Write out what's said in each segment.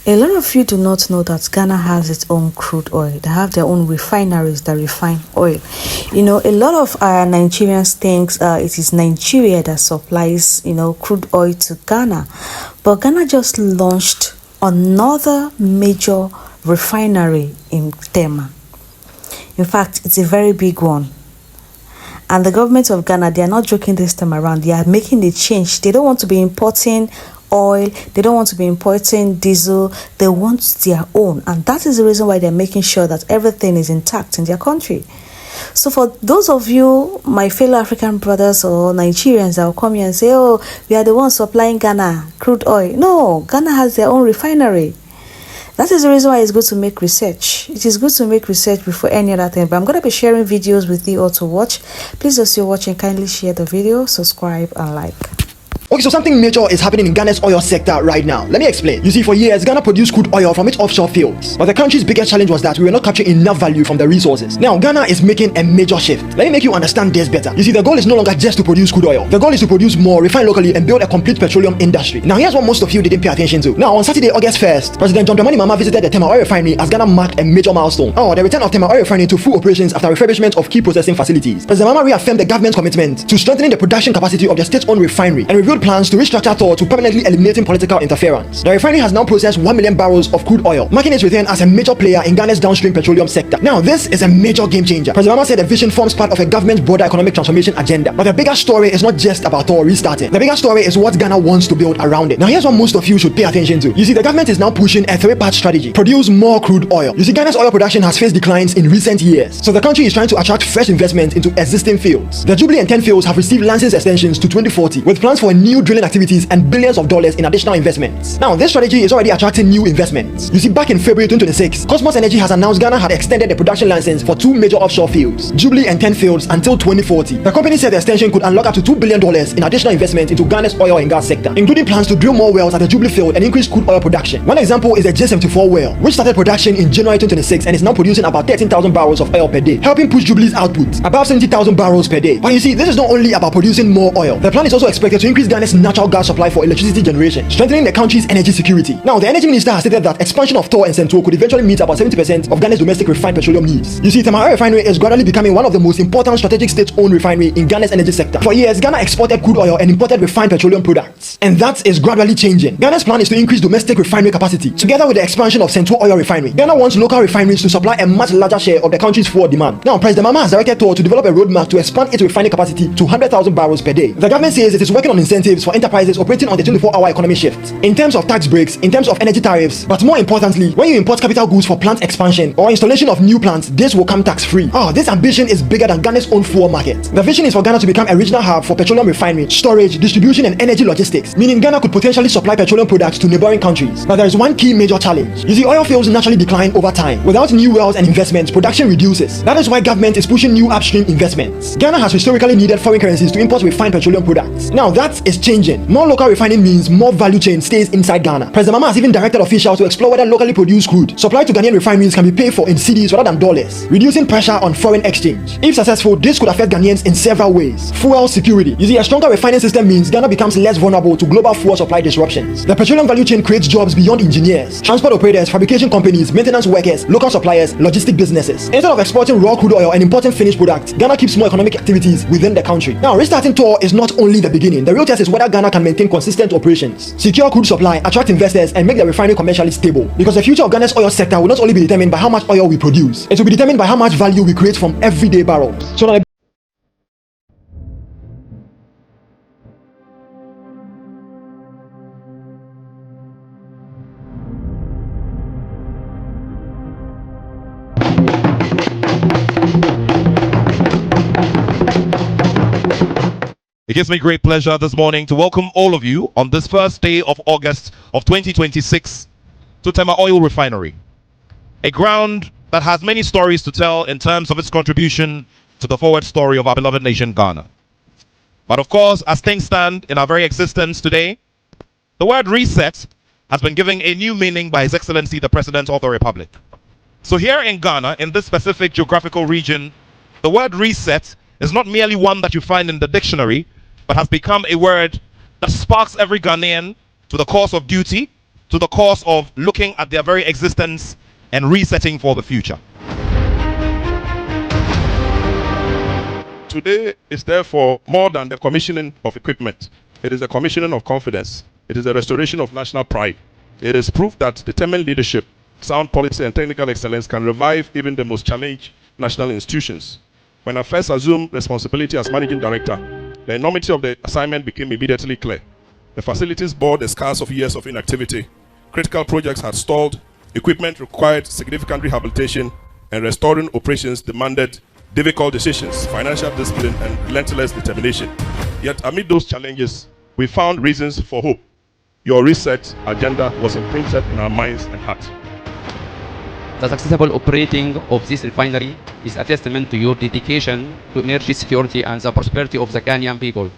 A lot of you do not know that Ghana has its own crude oil. They have their own refineries that refine oil. A lot of Nigerians think it is Nigeria that supplies, crude oil to Ghana. But Ghana just launched another major refinery in Tema. In fact, it's a very big one. And the government of Ghana, they are not joking this time around. They are making the change. They don't want to be importing oil, they don't want to be importing diesel, they want their own, and that is the reason why they're making sure that everything is intact in their country. So for those of you, my fellow African brothers or Nigerians that will come here and say, oh, we are the ones supplying Ghana crude oil. No, Ghana has their own refinery. That is the reason why it's good to make research. It is good to make research before any other thing. But I'm going to be sharing videos with you all to watch. Please, as you're watching, kindly share the video, subscribe and like. Okay, so something major is happening in Ghana's oil sector right now. Let me explain. You see, for years, Ghana produced crude oil from its offshore fields. But the country's biggest challenge was that we were not capturing enough value from the resources. Now, Ghana is making a major shift. Let me make you understand this better. You see, the goal is no longer just to produce crude oil. The goal is to produce more, refine locally, and build a complete petroleum industry. Now, here's what most of you didn't pay attention to. Now, on Saturday, August 1st, President John Dramani Mahama visited the Tema oil refinery as Ghana marked a major milestone. The return of Tema oil refinery to full operations after refurbishment of key processing facilities. President Mahama reaffirmed the government's commitment to strengthening the production capacity of the state-owned refinery and revealed plans to restructure to permanently eliminating political interference. The refinery has now processed 1 million barrels of crude oil, marking its return as a major player in Ghana's downstream petroleum sector. Now, this is a major game changer. President Mahama said the vision forms part of a government's broader economic transformation agenda. But the bigger story is not just about Thor restarting. The bigger story is what Ghana wants to build around it. Now, here's what most of you should pay attention to. You see, the government is now pushing a three-part strategy: produce more crude oil. You see, Ghana's oil production has faced declines in recent years, so the country is trying to attract fresh investment into existing fields. The Jubilee and 10 fields have received license extensions to 2040, with plans for new drilling activities and billions of dollars in additional investments. Now, this strategy is already attracting new investments. You see, back in February 2026, Cosmos Energy has announced Ghana had extended the production license for two major offshore fields, Jubilee and 10 fields, until 2040. The company said the extension could unlock up to $2 billion in additional investment into Ghana's oil and gas sector, including plans to drill more wells at the Jubilee field and increase crude oil production. One example is the J74 well, which started production in January 2026 and is now producing about 13,000 barrels of oil per day, helping push Jubilee's output above 70,000 barrels per day. But you see, this is not only about producing more oil. The plan is also expected to increase Ghana's natural gas supply for electricity generation, strengthening the country's energy security. Now, the energy minister has stated that expansion of Thor and Sentuo could eventually meet about 70% of Ghana's domestic refined petroleum needs. You see, Tema oil refinery is gradually becoming one of the most important strategic state-owned refinery in Ghana's energy sector. For years, Ghana exported crude oil and imported refined petroleum products, and that is gradually changing. Ghana's plan is to increase domestic refinery capacity. Together with the expansion of Sentuo oil refinery, Ghana wants local refineries to supply a much larger share of the country's forward demand. Now, President Mahama has directed Thor to develop a roadmap to expand its refining capacity to 100,000 barrels per day. The government says it is working on incentives for enterprises operating on the 24-hour economy shift, in terms of tax breaks, in terms of energy tariffs, but more importantly, when you import capital goods for plant expansion or installation of new plants, this will come tax-free. This ambition is bigger than Ghana's own fuel market. The vision is for Ghana to become a regional hub for petroleum refinery, storage, distribution, and energy logistics, meaning Ghana could potentially supply petroleum products to neighboring countries. But there is one key major challenge. You see, oil fields naturally decline over time. Without new wells and investments, production reduces. That is why government is pushing new upstream investments. Ghana has historically needed foreign currencies to import refined petroleum products. Now, that is changing. More local refining means more value chain stays inside Ghana. President Mahama has even directed officials to explore whether locally produced crude supplied to Ghanaian refineries can be paid for in cedis rather than dollars, reducing pressure on foreign exchange. If successful, this could affect Ghanaians in several ways. Fuel security. You see, a stronger refining system means Ghana becomes less vulnerable to global fuel supply disruptions. The petroleum value chain creates jobs beyond engineers, transport operators, fabrication companies, maintenance workers, local suppliers, logistic businesses. Instead of exporting raw crude oil and importing finished products, Ghana keeps more economic activities within the country. Now, restarting Thor is not only the beginning. The real test is whether Ghana can maintain consistent operations, secure crude supply, attract investors, and make the refinery commercially stable. Because the future of Ghana's oil sector will not only be determined by how much oil we produce, it will be determined by how much value we create from everyday barrels. So now, it gives me great pleasure this morning to welcome all of you on this first day of August of 2026 to Tema Oil Refinery, a ground that has many stories to tell in terms of its contribution to the forward story of our beloved nation, Ghana. But of course, as things stand in our very existence today, the word reset has been given a new meaning by His Excellency the President of the Republic. So here in Ghana, in this specific geographical region, the word reset is not merely one that you find in the dictionary, but has become a word that sparks every Ghanaian to the cause of duty, to the cause of looking at their very existence and resetting for the future. Today is therefore more than the commissioning of equipment. It is the commissioning of confidence. It is the restoration of national pride. It is proof that determined leadership, sound policy, and technical excellence can revive even the most challenged national institutions. When I first assumed responsibility as managing director, the enormity of the assignment became immediately clear. The facilities bore the scars of years of inactivity. Critical projects had stalled, equipment required significant rehabilitation, and restoring operations demanded difficult decisions, financial discipline, and relentless determination. Yet amid those challenges, we found reasons for hope. Your reset agenda was imprinted in our minds and hearts. The successful operating of this refinery is a testament to your dedication to energy security and the prosperity of the Kenyan people.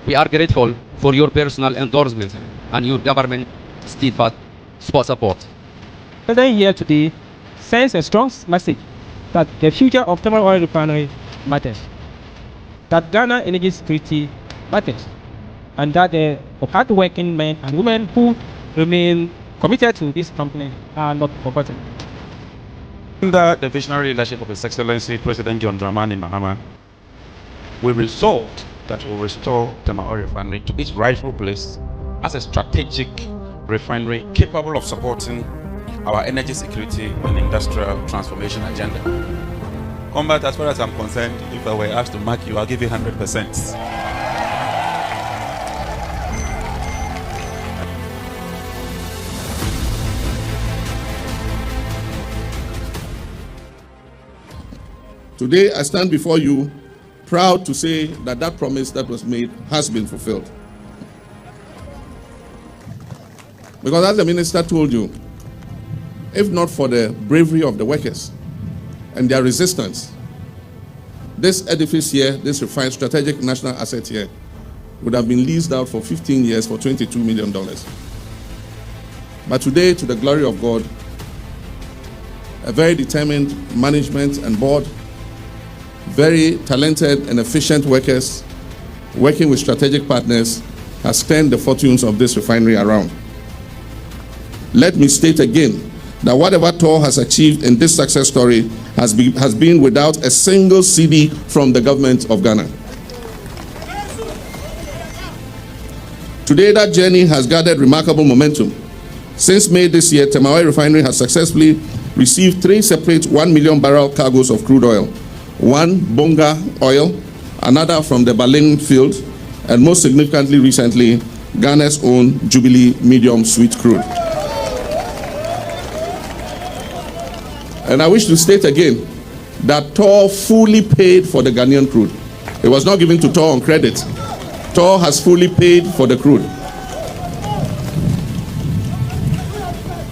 We are grateful for your personal endorsement and your government steadfast support. President here today sends a strong message that the future of Tema Oil Refinery matters, that Ghana energy security matters, and that the hard-working men and women who remain committed to this company are not forgotten. Under the visionary leadership of His Excellency President John Dramani Mahama, we resolved that we will restore Tema Oil Refinery to its rightful place as a strategic refinery capable of supporting our energy security and industrial transformation agenda. Combat, as far as I'm concerned, if I were asked to mark you, I'll give you 100%. Today, I stand before you proud to say that that promise that was made has been fulfilled. Because as the minister told you, if not for the bravery of the workers and their resistance, this edifice here, this refined strategic national asset here, would have been leased out for 15 years for $22 million. But today, to the glory of God, a very determined management and board, very talented and efficient workers working with strategic partners has turned the fortunes of this refinery around. Let me state again that whatever TOR has achieved in this success story has been without a single cedi from the government of Ghana. Today, that journey has gathered remarkable momentum. Since May this year, Tema Oil Refinery has successfully received 3 separate 1 million barrel cargoes of crude oil. One Bonga oil, another from the Baling field, and most significantly recently, Ghana's own Jubilee medium sweet crude. And I wish to state again that TOR fully paid for the Ghanaian crude. It was not given to TOR on credit. TOR has fully paid for the crude.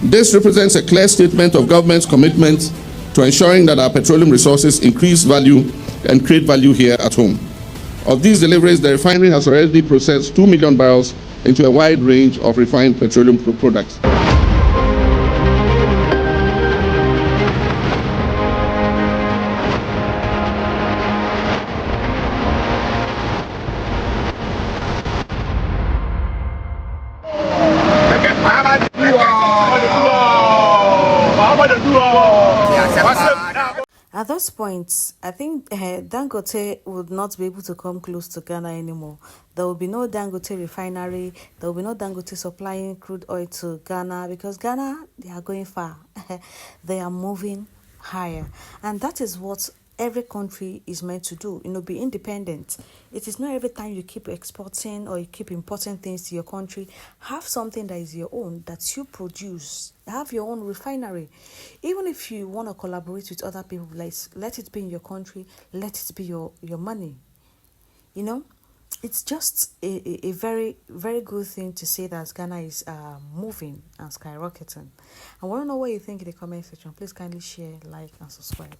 This represents a clear statement of government's commitment to ensuring that our petroleum resources increase value and create value here at home. Of these deliveries, the refinery has already processed 2 million barrels into a wide range of refined petroleum products. At those points, I think Dangote would not be able to come close to Ghana anymore. There will be no Dangote refinery. There will be no Dangote supplying crude oil to Ghana because Ghana, they are going far. They are moving higher. And that is what every country is meant to do, be independent. It is not every time you keep exporting or you keep importing things to your country. Have something that is your own, that you produce. Have your own refinery. Even if you want to collaborate with other people, let it be in your country, let it be your money. It's just a very, very good thing to say that Ghana is moving and skyrocketing. I want to know what you think in the comment section. Please kindly share, like, and subscribe.